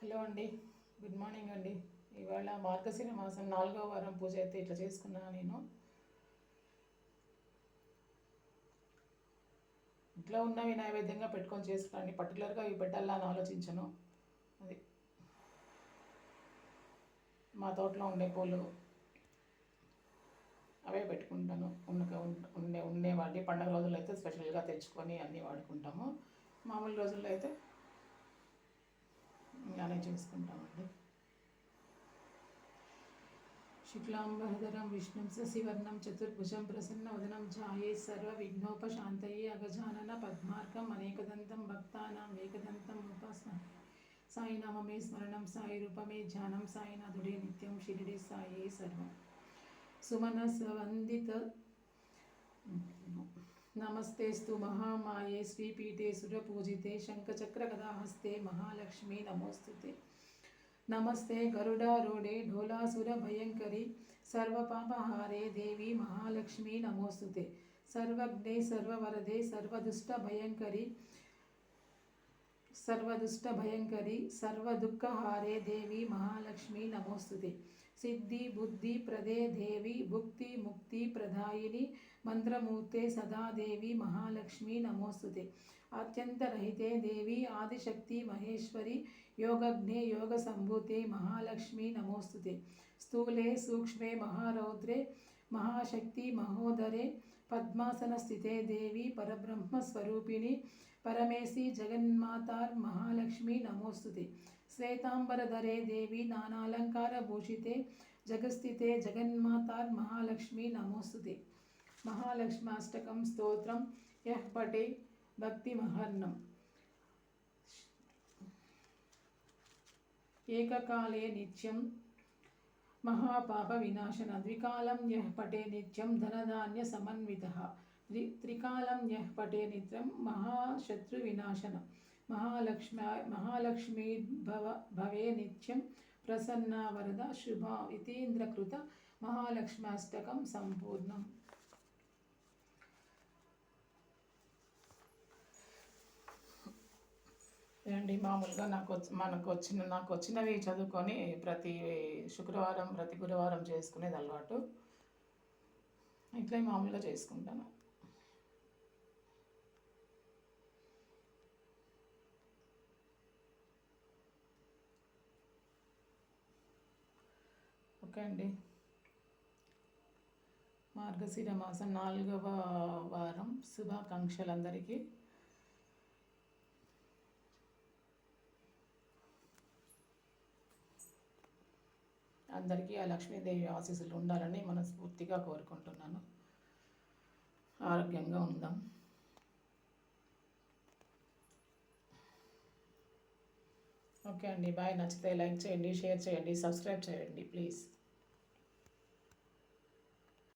Hello అండి, good morning అండి. ఇవాళ మార్గశిర మాసం 4వ వారం పూజ అయితే ఇట్లా చేసుకున్నాను. నేను ఇంట్లో ఉన్నవి నైవేద్యంగా పెట్టుకొని చేసుకున్నాను. పర్టికులర్గా ఇవి పెట్టాలా అని ఆలోచించను. అది మా తోటలో ఉండే పూలు అవే పెట్టుకుంటాను. ఉండే వాటి పండుగ రోజుల్లో అయితే స్పెషల్గా తెచ్చుకొని అన్నీ వాడుకుంటాము. మామూలు రోజుల్లో అయితే ఇలానే చేసుకుంటామండి. శుక్లాంబరధరం విష్ణుం శశివర్ణం చతుర్భుజం ప్రసన్నవదనం ఛాయే సర్వవిఘ్నోపశాంతయే అగజానన పద్మార్కం అనేకదంతం భక్తానాం ఏకదంతం ఉపాస్మహే. సాయి నామమే స్మరణం, సాయి రూపమే ధ్యానం, సాయినాథుడే నిత్యం, షిరిడి సాయే సర్వం. సుమనసవందిత నమస్తేస్తు మహామాయే శ్రీపీఠే సురపూజితే శంఖచక్రగదాహస్తే మహాలక్ష్మీ నమోస్తుతే. నమస్తే గరుడారూఢే ఢోలాసురభయంకరి సర్వపాపహారే దేవి మహాలక్ష్మీ నమోస్తుతే. సర్వజ్ఞే సర్వవరదే సర్వదుష్టభయంకరి సర్వదుఃఖహారే దేవి మహాలక్ష్మీ నమోస్తుతే. సిద్ధి బుద్ధి ప్రదే దేవి భుక్తి ముక్తి ప్రదాయిని మంత్రమూర్తే సదా దేవి మహాలక్ష్మీ నమోస్తుతే. ఆద్యంతరహితే దేవి ఆదిశక్తి మహేశ్వరి యోగజ్ఞే యోగ సంభూతే మహాలక్ష్మీ నమోస్తుతే. స్థూలే సూక్ష్మే మహారౌద్రే మహాశక్తి మహోదరే పద్మాసనస్థితే దేవి పరబ్రహ్మస్వరూపిణి పరమేశి జగన్మాతార్ మహాలక్ష్మీ నమోస్తుతే. శ్వేతాంబరధరే దేవి నానాలంకారభూషితే జగస్థితే జగన్మాతార్ మహాలక్ష్మీ నమోస్తుతే. మహాలక్ష్మాష్టకం స్తోత్రం యః పఠే భక్తిమహర్నం ఏకకాలే నిత్యం మహాపాప వినాశన. ద్వికాలం యః పఠే నిత్యం ధనధాన్య సమన్వితః. త్రికాలం యః పఠే నిత్యం మహాశత్రు వినాశన. మహాలక్ష్మీ భవే నిత్యం ప్రసన్నా వరద శుభ. ఇతీంద్రకృత మహాలక్ష్మాష్టకం సంపూర్ణం. అండి, మామూలుగా నాకు వచ్చినవి చదువుకొని ప్రతి శుక్రవారం ప్రతి గురువారం చేసుకునేది అలవాటు. ఇట్లా మామూలుగా చేసుకుంటాను. ఓకే అండి, మార్గశిర మాసం 4వ వారం శుభాకాంక్షలు అందరికీ. అందరికీ ఆ లక్ష్మీదేవి ఆశీస్సులు ఉండాలని మనస్ఫూర్తిగా కోరుకుంటున్నాను. ఆరోగ్యంగా ఉందాం. ఓకే అండి, బాయ్. నచ్చితే లైక్ చేయండి, షేర్ చేయండి, సబ్స్క్రైబ్ చేయండి ప్లీజ్.